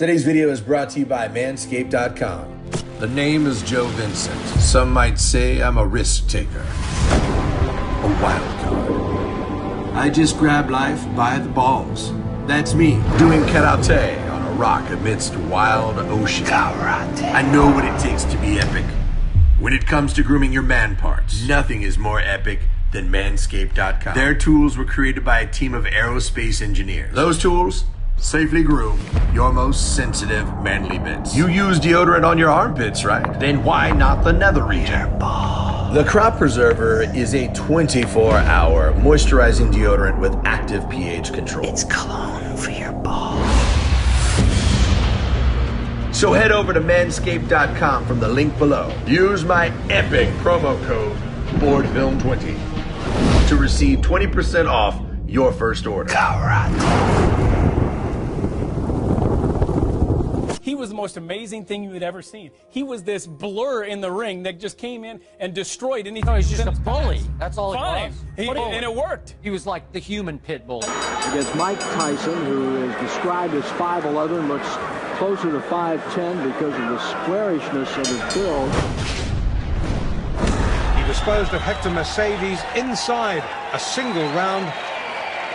Today's video is brought to you by Manscaped.com. The name is Joe Vincent. Some might say I'm a risk taker. A wild card. I just grab life by the balls. That's me, doing karate on a rock amidst wild ocean. Karate. I know what it takes to be epic. When it comes to grooming your man parts, nothing is more epic than Manscaped.com. Their tools were created by a team of aerospace engineers. Those tools safely groom your most sensitive manly bits. You use deodorant on your armpits, right? Then why not the nether region? The Crop Preserver is a 24-hour moisturizing deodorant with active pH control. It's cologne for your balls. So head over to manscaped.com from the link below. Use my epic promo code BoardFilm20 to receive 20% off your first order. He was the most amazing thing you had ever seen. He was this blur in the ring that just came in and destroyed anything. No, he's just a bully. That's all it was. And it worked. He was like the human pit bull. Against Mike Tyson, who is described as 5'11", looks closer to 5'10" because of the squarishness of his build. He disposed of Hector Mercedes inside a single round.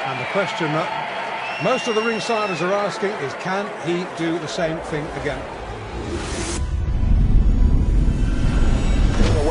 And the question that most of the ringsiders are asking is, can he do the same thing again?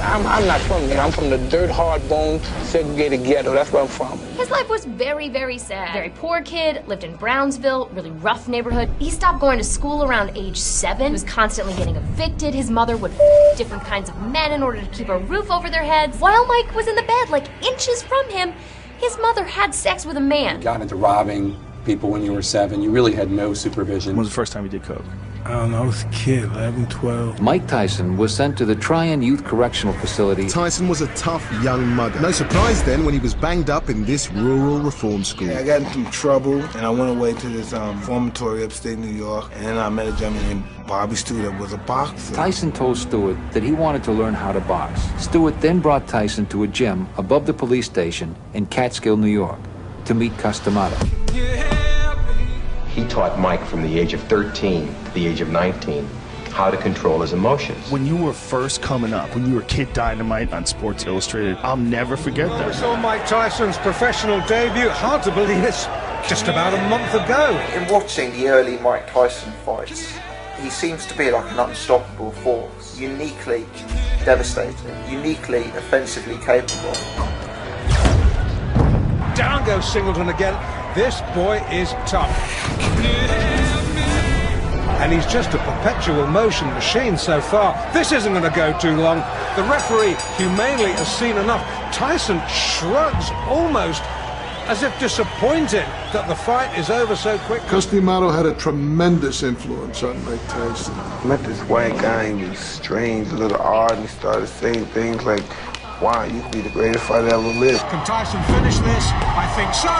I'm not from there. I'm from the dirt, hard bone, segregated ghetto. That's where I'm from. His life was very, very sad. Very poor kid, lived in Brownsville, really rough neighborhood. He stopped going to school around age 7. He was constantly getting evicted. His mother would different kinds of men in order to keep a roof over their heads. While Mike was in the bed, like inches from him, his mother had sex with a man. Got into robbing people when you were 7. You really had no supervision. When was the first time you did coke? I don't know, I was a kid, 11, 12. Mike Tyson was sent to the Tryon Youth Correctional Facility. Tyson was a tough young mother. No surprise then when he was banged up in this rural reform school. Yeah, I got into some trouble and I went away to this reformatory upstate New York, and then I met a gentleman named Bobby Stewart that was a boxer. Tyson told Stewart that he wanted to learn how to box. Stewart then brought Tyson to a gym above the police station in Catskill, New York, to meet Customato. He taught Mike from the age of 13 to the age of 19 how to control his emotions. When you were first coming up, when you were Kid Dynamite on Sports Illustrated, I'll never forget that. We saw Mike Tyson's professional debut. Hard to believe it's just about a month ago. In watching the early Mike Tyson fights, he seems to be like an unstoppable force, uniquely devastating, uniquely offensively capable. Down goes Singleton again. This boy is tough. And he's just a perpetual motion machine so far. This isn't going to go too long. The referee humanely has seen enough. Tyson shrugs almost as if disappointed that the fight is over so quick. Customato had a tremendous influence on Mike Tyson. I met this white guy, he was strange, a little odd, and he started saying things like, wow, you could be the greatest fighter that ever lived. Can Tyson finish this? I think so.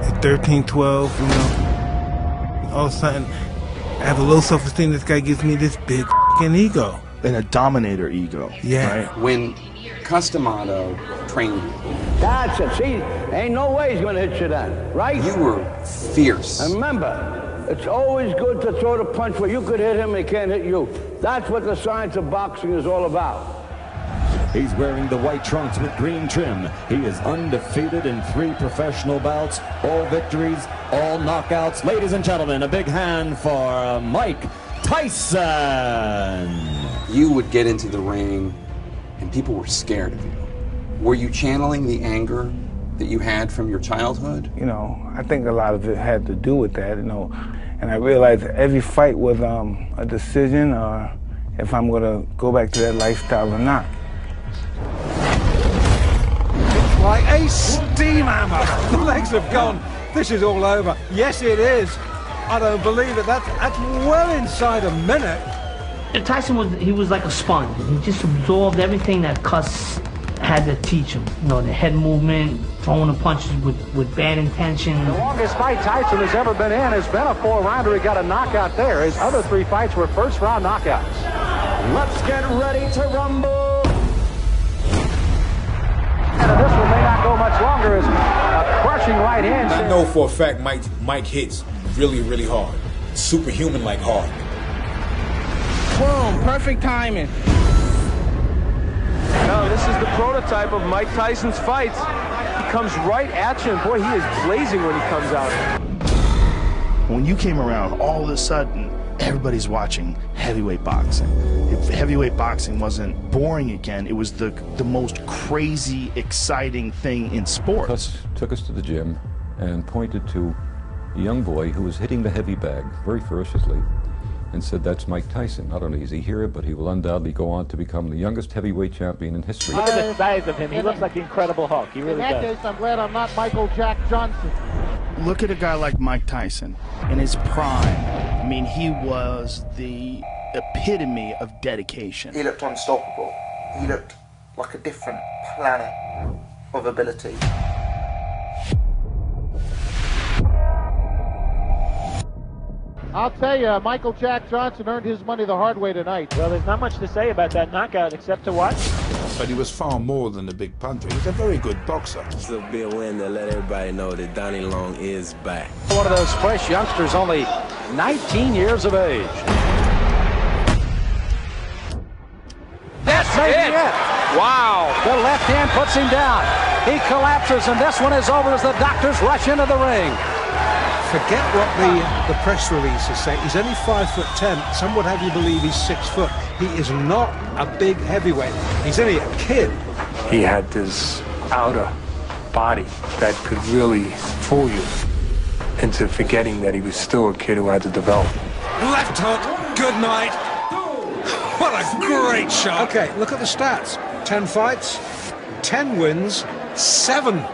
At 13, 12, you know, all of a sudden, I have a low self-esteem. This guy gives me this big f***ing ego. And a dominator ego. Yeah. Right? When Customato trained you, That's it. See, ain't no way he's going to hit you then, right? you were fierce. And remember, it's always good to throw the punch where you could hit him and he can't hit you. That's what the science of boxing is all about. He's wearing the white trunks with green trim. He is undefeated in 3 professional bouts, all victories, all knockouts. Ladies and gentlemen, a big hand for Mike Tyson. You would get into the ring and people were scared of you. Were you channeling the anger that you had from your childhood? You know, I think a lot of it had to do with that, you know. And I realized that every fight was a decision if I'm going to go back to that lifestyle or not. Like a steam hammer. The legs have gone. This is all over. Yes, it is. I don't believe it. That's well inside a minute. Tyson was like a sponge. He just absorbed everything that Cuss had to teach him. You know, the head movement, throwing the punches with bad intention. The longest fight Tyson has ever been in has been a 4-rounder. He got a knockout there. His other 3 fights were first-round knockouts. Let's get ready to rumble. And this one may not go much longer as a crushing right hand. I know for a fact Mike hits really, really hard. Superhuman-like hard. Boom, perfect timing. No, this is the prototype of Mike Tyson's fights. He comes right at you, and boy, he is blazing when he comes out. When you came around, all of a sudden, everybody's watching heavyweight boxing. If heavyweight boxing wasn't boring again, it was the most crazy, exciting thing in sport. Tuss took us to the gym and pointed to a young boy who was hitting the heavy bag very ferociously and said, "That's Mike Tyson. Not only is he here, but he will undoubtedly go on to become the youngest heavyweight champion in history." Look at the size of him. He looks like the Incredible Hulk. He really does. In that case, I'm glad I'm not Michael Jack Johnson. Look at a guy like Mike Tyson in his prime. I mean, he was the epitome of dedication. He looked unstoppable. He looked like a different planet of ability. I'll tell you, Michael Jack Johnson earned his money the hard way tonight. Well, there's not much to say about that knockout except to watch. But he was far more than a big puncher. He was a very good boxer. This will be a win to let everybody know that Donnie Long is back. One of those fresh youngsters, only 19 years of age. That's it! Wow! The left hand puts him down. He collapses, and this one is over as the doctors rush into the ring. Forget what the press release is saying. He's only 5'10". Some would have you believe he's 6 foot. He is not a big heavyweight. He's only a kid. He had this outer body that could really fool you into forgetting that he was still a kid who had to develop. Left hook. Good night. What a great shot. Okay, look at the stats. 10 fights, 10 wins, 7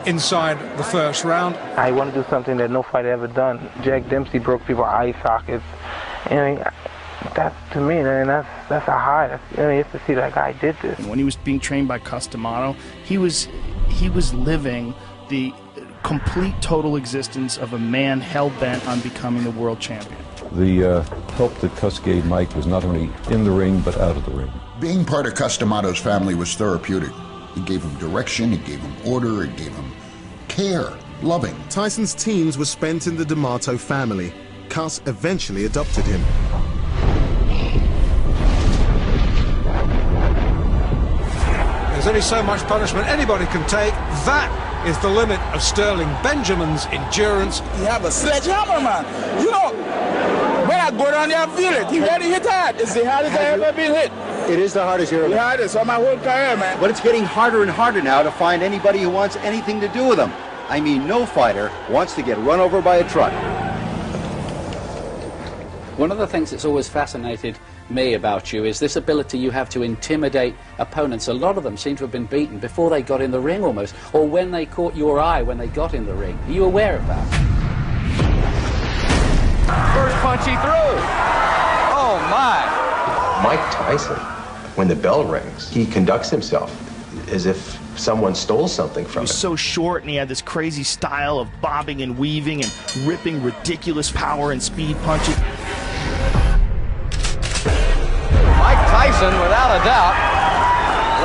inside the first round. I want to do something that no fighter ever done. Jack Dempsey broke people's eye sockets. And that's, to me, man, that's a high. You have to see that guy did this. When he was being trained by Customato, he was living the complete, total existence of a man hell-bent on becoming the world champion. The help that Cuss gave Mike was not only in the ring, but out of the ring. Being part of Customato's family was therapeutic. It gave him direction, it gave him order, it gave him care, loving. Tyson's teens were spent in the D'Amato family. Cuss eventually adopted him. There's only so much punishment anybody can take. That is the limit of Sterling Benjamin's endurance. You have a sledgehammer, man. You know, when I go down there, I feel it. You ready to hit hard? It's the hardest I've ever been hit. It is the hardest you're ever. The hardest on my whole career, man. But it's getting harder and harder now to find anybody who wants anything to do with them. I mean, no fighter wants to get run over by a truck. One of the things that's always fascinated me about you is this ability you have to intimidate opponents. A lot of them seem to have been beaten before they got in the ring almost, or when they caught your eye when they got in the ring. Are you aware of that? First punch he threw. Oh, my. Mike Tyson, when the bell rings, he conducts himself as if someone stole something from him. He was so short, and he had this crazy style of bobbing and weaving and ripping ridiculous power and speed punches. Mike Tyson, without a doubt,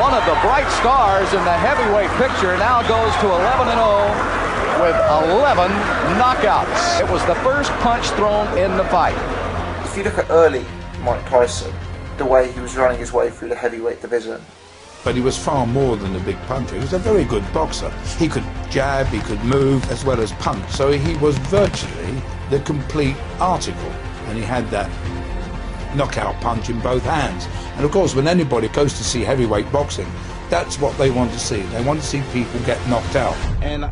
one of the bright stars in the heavyweight picture, now goes to 11-0 with 11 knockouts. It was the first punch thrown in the fight. If you look at early Mike Tyson, the way he was running his way through the heavyweight division. But he was far more than a big puncher. He was a very good boxer. He could jab, he could move, as well as punch. So he was virtually the complete article. And he had that knockout punch in both hands. And of course, when anybody goes to see heavyweight boxing, that's what they want to see. They want to see people get knocked out. And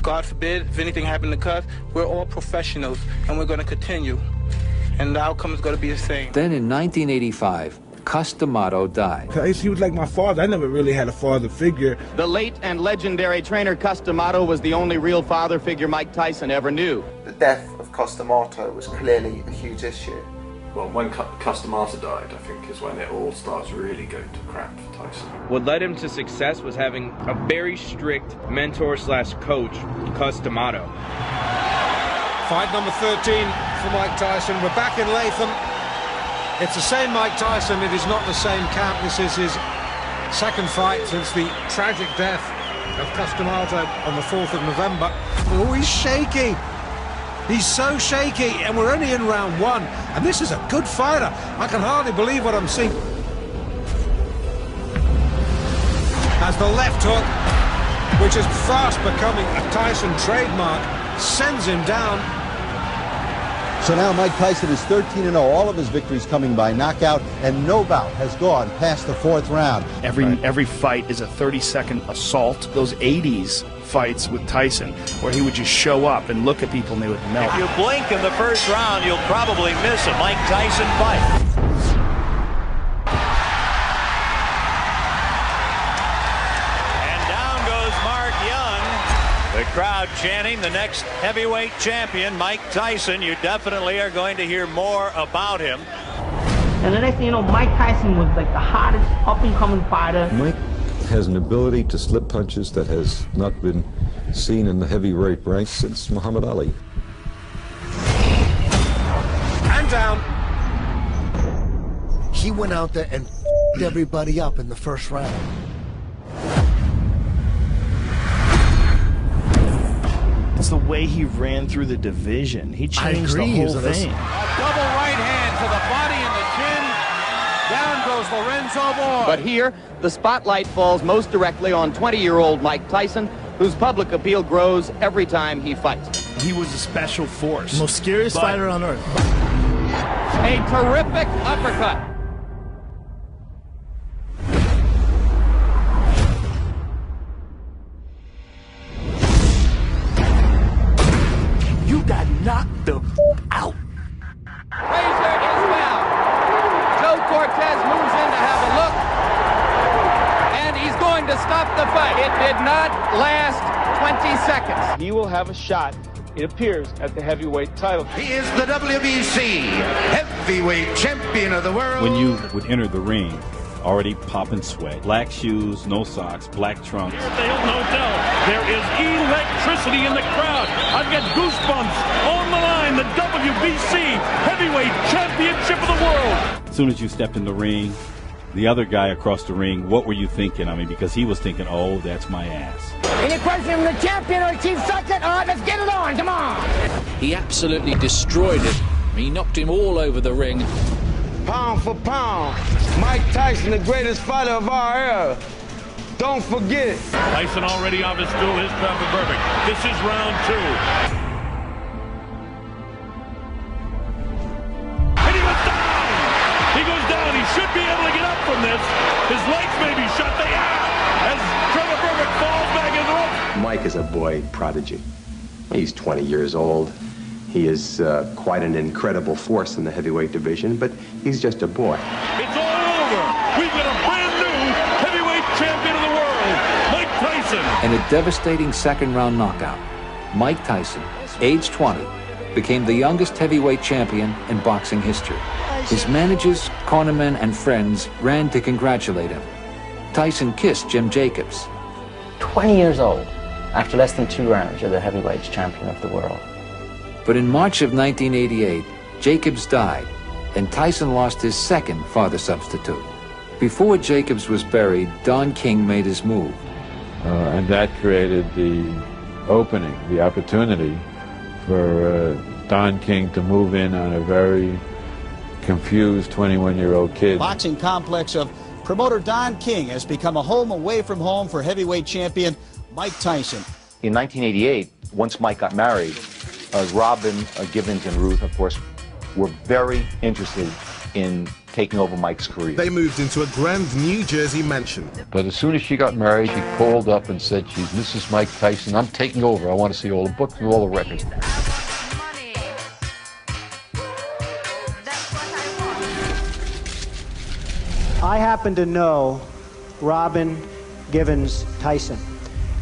God forbid, if anything happened to Cuss, we're all professionals, and we're going to continue. And the outcome is going to be the same. Then in 1985, Cuss D'Amato died. He was like my father. I never really had a father figure. The late and legendary trainer Cuss D'Amato was the only real father figure Mike Tyson ever knew. The death of Cuss D'Amato was clearly a huge issue. Well, when Cuss D'Amato died, I think is when it all starts really going to crap for Tyson. What led him to success was having a very strict mentor/coach, Cuss D'Amato. Fight number 13 for Mike Tyson. We're back in Latham. It's the same Mike Tyson. It is not the same camp. This is his second fight since the tragic death of Cuss D'Amato on the 4th of November. Oh, he's shaky. He's so shaky, and we're only in round 1. And this is a good fighter. I can hardly believe what I'm seeing. As the left hook, which is fast becoming a Tyson trademark, sends him down. So now Mike Tyson is 13-0, all of his victories coming by knockout, and no bout has gone past the 4th round. Every fight is a 30-second assault. Those 80s fights with Tyson, where he would just show up and look at people and they would melt. If you blink in the first round, you'll probably miss a Mike Tyson fight. The crowd chanting the next heavyweight champion, Mike Tyson. You definitely are going to hear more about him. And the next thing you know, Mike Tyson was like the hottest up-and-coming fighter. Mike has an ability to slip punches that has not been seen in the heavyweight ranks since Muhammad Ali. And down. He went out there and f***ed everybody up in the first round. It's the way he ran through the division. He changed the whole thing. A double right hand to the body and the chin. Down goes Lorenzo Boyd. But here, the spotlight falls most directly on 20-year-old Mike Tyson, whose public appeal grows every time he fights. He was a special force. Most scariest fighter on earth. A terrific uppercut. You got knocked the out. Razor is down. Joe Cortez moves in to have a look. And he's going to stop the fight. It did not last 20 seconds. He will have a shot, it appears, at the heavyweight title. He is the WBC heavyweight champion of the world. When you would enter the ring, already popping sweat, black shoes, no socks, black trunks. There is electricity in the crowd. I've got goosebumps. On the line, the WBC Heavyweight Championship of the world. As soon as you stepped in the ring, the other guy across the ring, what were you thinking? I mean, because he was thinking, oh, that's my ass. Any question from the champion or chief second? All right, let's get it on. Come on. He absolutely destroyed it. He knocked him all over the ring. Pound for pound, Mike Tyson, the greatest fighter of our era. Don't forget it. Tyson already on his stool, his time for perfect. This is round 2. And he was down! He goes down. He should be able to get up from this. His legs may be shut. They are! As Trevor Berbick falls back in the rope. Mike is a boy prodigy. He's 20 years old. He is quite an incredible force in the heavyweight division, but he's just a boy. It's all over. We've got a brand new heavyweight champion of the world, Mike Tyson. In a devastating second-round knockout, Mike Tyson, age 20, became the youngest heavyweight champion in boxing history. His managers, cornermen, and friends ran to congratulate him. Tyson kissed Jim Jacobs. 20 years old, after less than 2 rounds, you're the heavyweight champion of the world. But in March of 1988, Jacobs died, and Tyson lost his second father substitute. Before Jacobs was buried, Don King made his move. And that created the opening, the opportunity for Don King to move in on a very confused 21-year-old kid. Boxing complex of promoter Don King has become a home away from home for heavyweight champion Mike Tyson. In 1988, once Mike got married, Robin, Givens, and Ruth, of course, were very interested in taking over Mike's career. They moved into a grand New Jersey mansion. But as soon as she got married, she called up and said, "She's Mrs. Mike Tyson. I'm taking over. I want to see all the books and all the records." I happen to know Robin Givens Tyson.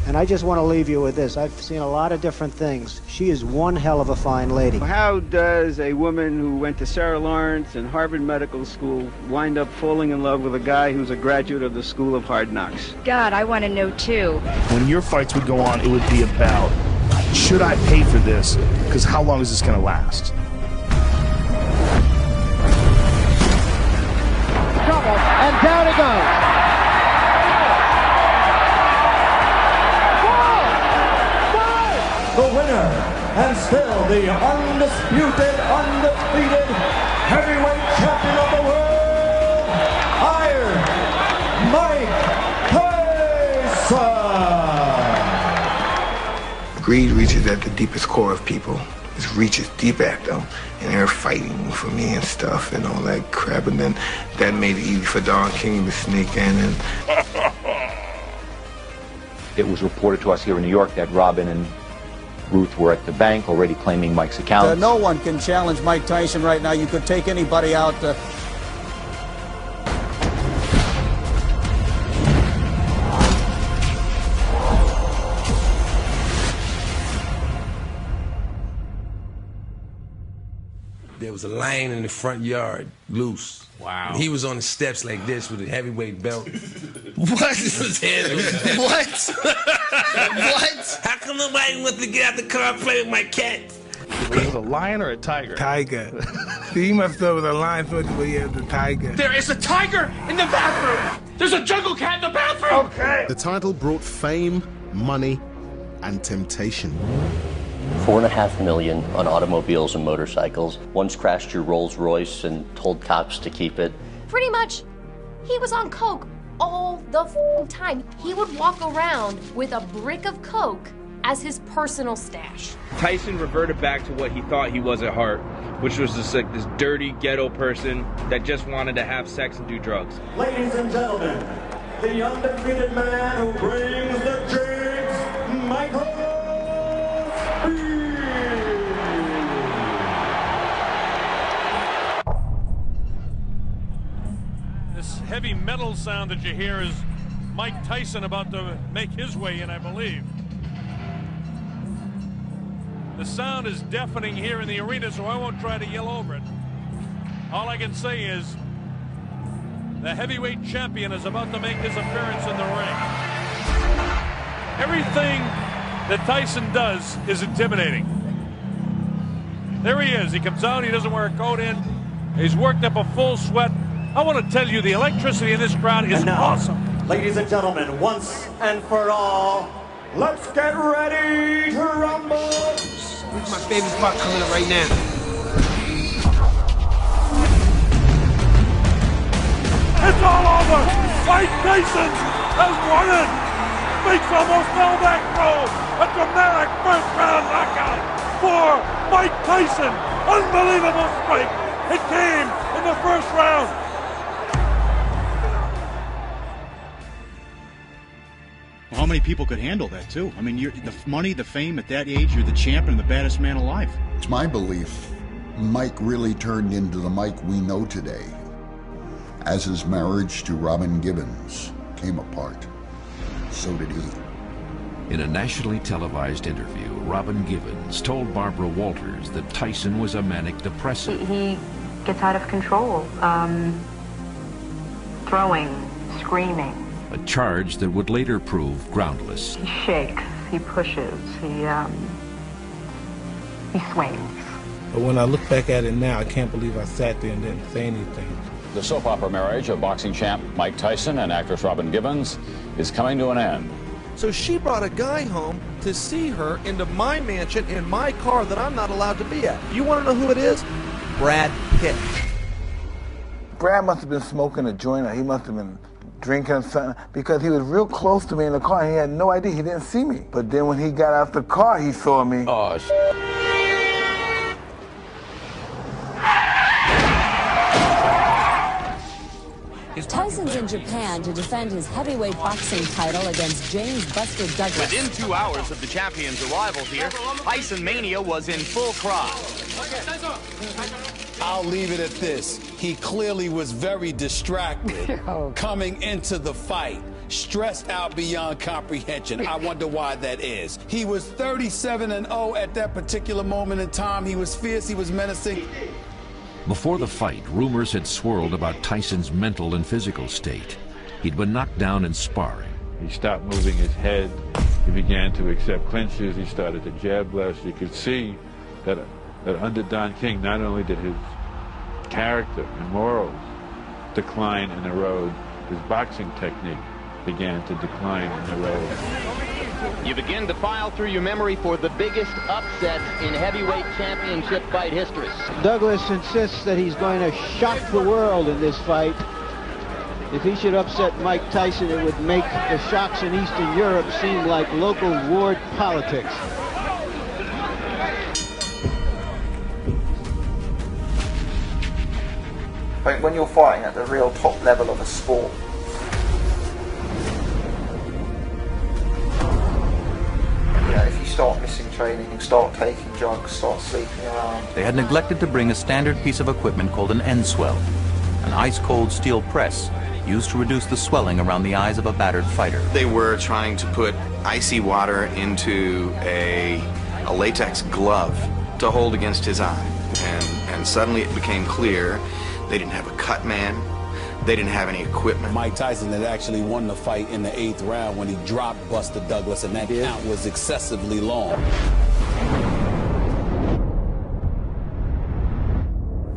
And I just want to leave you with this. I've seen a lot of different things. She is one hell of a fine lady. How does a woman who went to Sarah Lawrence and Harvard Medical School wind up falling in love with a guy who's a graduate of the School of Hard Knocks? God, I want to know too. When your fights would go on, it would be about, should I pay for this? Because how long is this going to last? Trouble, and down it goes. The winner and still the undisputed, undefeated heavyweight champion of the world, Iron Mike Tyson. Greed reaches at the deepest core of people. It reaches deep at them, and they're fighting for me and stuff and all that crap, and then that made it easy for Don King to sneak in and... It was reported to us here in New York that Robin and Ruth were at the bank already claiming Mike's account. No one can challenge Mike Tyson right now. You could take anybody out. There was a lion in the front yard, loose. Wow. And he was on the steps like this with a heavyweight belt. What? His head was what? What? How come nobody wants to get out the car and play with my cat? Was it a lion or a tiger? Tiger. He must have was a lion, so he has a tiger. There is a tiger in the bathroom. There's a jungle cat in the bathroom. Okay. The title brought fame, money, and temptation. $4.5 million on automobiles and motorcycles. Once crashed your Rolls Royce and told cops to keep it. Pretty much, he was on coke all the time. He would walk around with a brick of coke as his personal stash. Tyson reverted back to what he thought he was at heart, which was just like this dirty ghetto person that just wanted to have sex and do drugs. Ladies and gentlemen, the undefeated man who brings the jigs, Michael. This heavy metal sound that you hear is Mike Tyson about to make his way in, I believe. The sound is deafening here in the arena, so I won't try to yell over it. All I can say is the heavyweight champion is about to make his appearance in the ring. Everything that Tyson does is intimidating. There he is. He comes out. He doesn't wear a coat in. He's worked up a full sweat. I want to tell you, the electricity in this crowd is awesome. Ladies and gentlemen, once and for all, let's get ready to rumble. This is my favorite spot coming up right now. It's all over. Mike Tyson has won it. Makes almost fell back throw. A dramatic first round knockout for Mike Tyson. Unbelievable strike. It came in the first round. How many people could handle that, too? I mean, you're the money, the fame, at that age, you're the champion, the baddest man alive. It's my belief Mike really turned into the Mike we know today as his marriage to Robin Givens came apart. So did he. In a nationally televised interview, Robin Givens told Barbara Walters that Tyson was a manic depressive. He gets out of control, throwing, screaming. A charge that would later prove groundless. He shakes, he pushes, he swings. But when I look back at it now, I can't believe I sat there and didn't say anything. The soap opera marriage of boxing champ Mike Tyson and actress Robin Givens is coming to an end. So she brought a guy home to see her into my mansion in my car that I'm not allowed to be at. You want to know who it is? Brad Pitt. Brad must have been smoking a joint, or he must have been drinking something, because he was real close to me in the car and he had no idea. He didn't see me. But then when he got out the car, he saw me. Oh, Tyson's in Japan to defend his heavyweight boxing title against James Buster Douglas. Within 2 hours of the champion's arrival here, Tyson Mania was in full cry. I'll leave it at this. He clearly was very distracted coming into the fight. Stressed out beyond comprehension. I wonder why that is. He was 37-0 at that particular moment in time. He was fierce, he was menacing. Before the fight, rumors had swirled about Tyson's mental and physical state. He'd been knocked down in sparring. He stopped moving his head. He began to accept clinches. He started to jab less. You could see that under Don King, not only did his character and morals decline and erode, his boxing technique began to decline and erode. You begin to file through your memory for the biggest upsets in heavyweight championship fight history. Douglas insists that he's going to shock the world in this fight. If he should upset Mike Tyson, it would make the shocks in Eastern Europe seem like local ward politics. When you're fighting at the real top level of a sport, if you start missing training, start taking drugs, start sleeping around. They had neglected to bring a standard piece of equipment called an end swell, an ice-cold steel press used to reduce the swelling around the eyes of a battered fighter. They were trying to put icy water into a latex glove to hold against his eye, and suddenly it became clear they didn't have a cut man. They didn't have any equipment. Mike Tyson had actually won the fight in the 8th round when he dropped Buster Douglas, and that count was excessively long.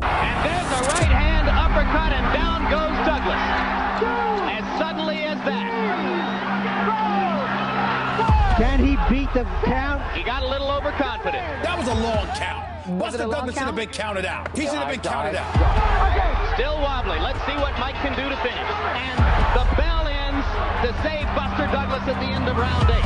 And there's a right hand uppercut, and down goes Douglas. As suddenly as that. Can he beat the count? He got a little overconfident. That was a long count. Buster Douglas should have been counted out. He should have been counted out. Still wobbly. Let's see what Mike can do to finish. And the bell ends to save Buster Douglas at the end of round 8.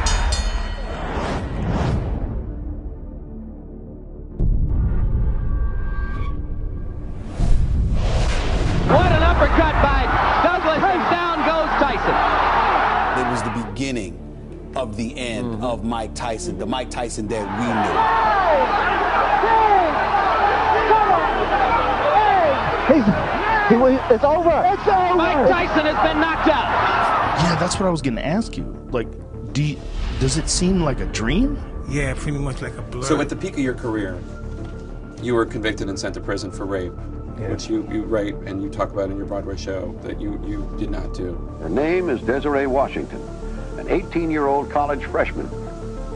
What an uppercut by Douglas, and down goes Tyson. It was the beginning of the end of Mike Tyson, the Mike Tyson that we knew. It's over. It's over. Mike Tyson has been knocked out. Yeah, that's what I was going to ask you. Like, does it seem like a dream? Yeah, pretty much like a blur. So at the peak of your career, you were convicted and sent to prison for rape, which you write and you talk about in your Broadway show that you did not do. Her name is Desiree Washington, an 18-year-old college freshman.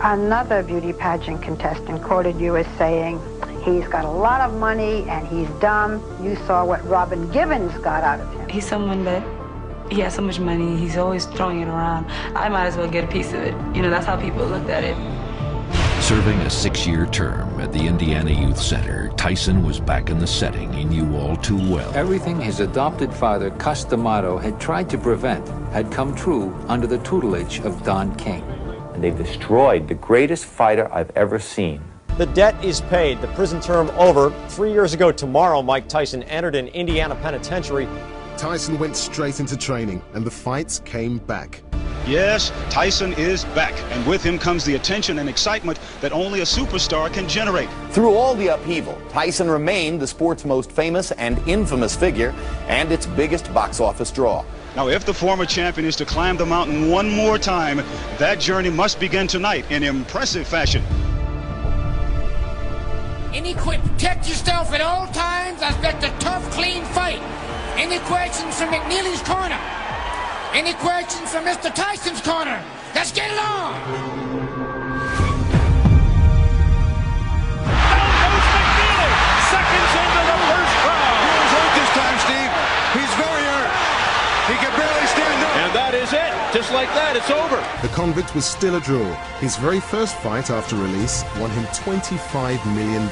Another beauty pageant contestant quoted you as saying, he's got a lot of money and he's dumb. You saw what Robin Givens got out of him. He's someone that, he has so much money, he's always throwing it around. I might as well get a piece of it. You know, that's how people looked at it. Serving a 6-year term at the Indiana Youth Center, Tyson was back in the setting he knew all too well. Everything his adopted father, Cus D'Amato, had tried to prevent had come true under the tutelage of Don King. And they've destroyed the greatest fighter I've ever seen. The debt is paid, the prison term over. 3 years ago tomorrow, Mike Tyson entered an Indiana penitentiary. Tyson went straight into training, and the fights came back. Yes, Tyson is back, and with him comes the attention and excitement that only a superstar can generate. Through all the upheaval, Tyson remained the sport's most famous and infamous figure and its biggest box office draw. Now, if the former champion is to climb the mountain one more time, that journey must begin tonight in impressive fashion. Any protect yourself at all times. I expect a tough, clean fight. Any questions from McNeely's corner? Any questions from Mr. Tyson's corner? Let's get it on! Down goes McNeely! Seconds into the first round! He was hurt this time, Steve. He's very hurt. He can barely stand up. And that is it. Just like that, it's over. The convict was still a draw. His very first fight after release won him $25 million.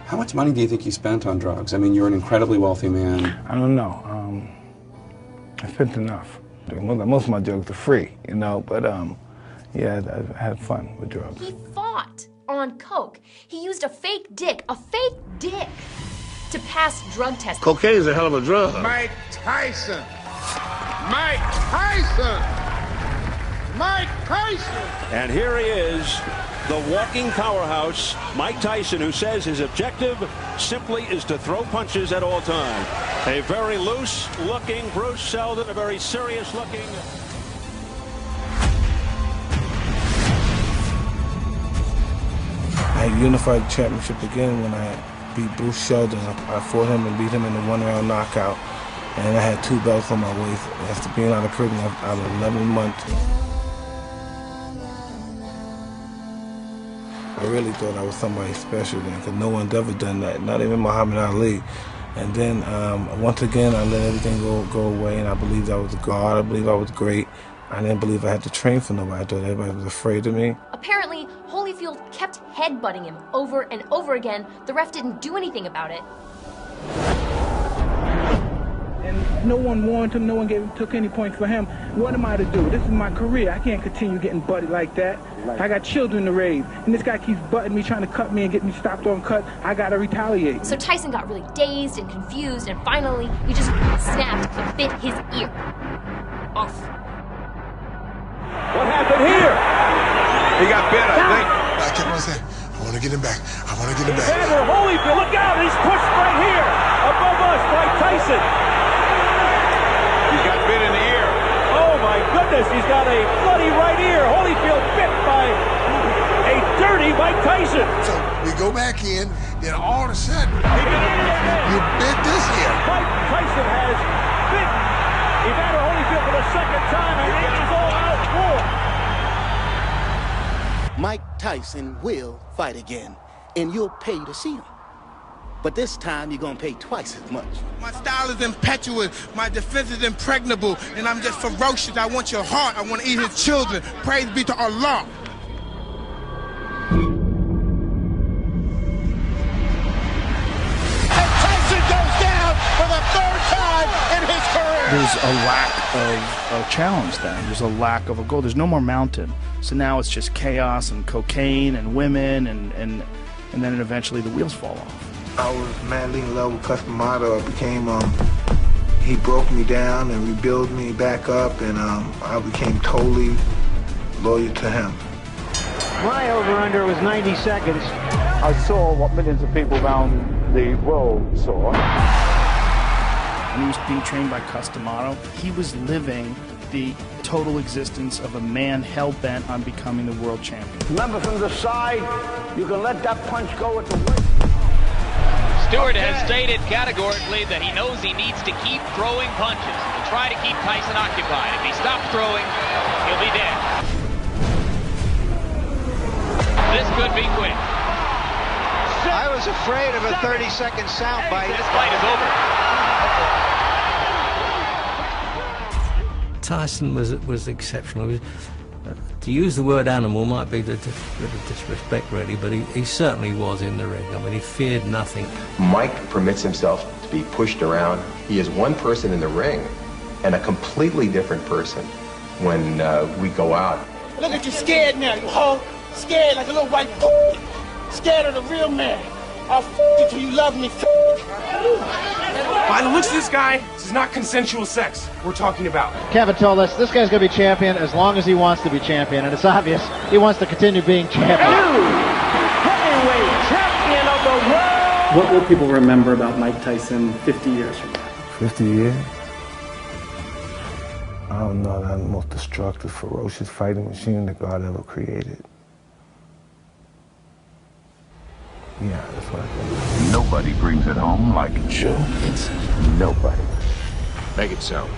How much money do you think you spent on drugs? I mean, you're an incredibly wealthy man. I don't know. I spent enough. Most of my drugs are free, you know, but yeah, I had fun with drugs. He fought on coke. He used a fake dick to pass drug tests. Cocaine's a hell of a drug. Mike Tyson. Mike Tyson. Mike Tyson. And here he is, the walking powerhouse, Mike Tyson, who says his objective simply is to throw punches at all times. A very loose-looking Bruce Seldon, a very serious-looking... I unified the championship again when I beat Bruce Seldon. I fought him and beat him in a one-round knockout. And I had 2 belts on my waist. After being out of prison out of 11 months. I really thought I was somebody special then, because no one's ever done that, not even Muhammad Ali. And then once again, I let everything go away, and I believed I was a god. I believed I was great. I didn't believe I had to train for nobody. I thought everybody was afraid of me. Apparently, Holyfield kept headbutting him over and over again. The ref didn't do anything about it. And no one warned him, no one took any points for him. What am I to do? This is my career. I can't continue getting butted like that. I got children to raise, and this guy keeps butting me, trying to cut me and get me stopped on cut. I gotta retaliate. So Tyson got really dazed and confused, and finally, he just snapped and bit his ear off. What happened here? He got bit, I think. I kept on saying, I want to get him back. I want to get him back. Evander Holyfield, look out! He's pushed right here above us by Tyson. He got bit in the ear. Oh my goodness, he's got a bloody right ear. Holyfield bit by a dirty Mike Tyson. So we go back in, then all of a sudden, you bit this ear. Mike Tyson has bit Evander Holyfield for the second time, and it is all out war. Mike Tyson will fight again, and you'll pay to see him. But this time, you're going to pay twice as much. My style is impetuous, my defense is impregnable, and I'm just ferocious. I want your heart, I want to eat his children. Praise be to Allah. And Tyson goes down for the third time in his career. There's a lack of a challenge then. There's a lack of a goal. There's no more mountain. So now it's just chaos and cocaine and women, and then eventually the wheels fall off. I was madly in love with Customato. It became, he broke me down and rebuilt me back up, and I became totally loyal to him. My over-under was 90 seconds. I saw what millions of people around the world saw. When he was being trained by Customato, he was living the total existence of a man hell-bent on becoming the world champion. Remember, from the side, you can let that punch go at the waist. Stewart has stated categorically that he knows he needs to keep throwing punches to try to keep Tyson occupied. If he stops throwing, he'll be dead. This could be quick. I was afraid of a 30-second soundbite. This fight is over. Tyson was exceptional. To use the word animal might be the disrespect, really, but he certainly was in the ring. I mean, he feared nothing. Mike permits himself to be pushed around. He is one person in the ring and a completely different person when we go out. Look at you scared now, you hoe. Scared like a little white boy. Scared of the real man. I'll you till you love me. By the looks of this guy, this is not consensual sex we're talking about. Kevin told us this guy's going to be champion as long as he wants to be champion, and it's obvious he wants to continue being champion. Heavyweight champion of the world. What will people remember about Mike Tyson 50 years from now? 50 years? I don't know, that's the most destructive, ferocious fighting machine that God ever created. Yeah, that's what I think. Nobody brings it home like Joe. Nobody. Make it so.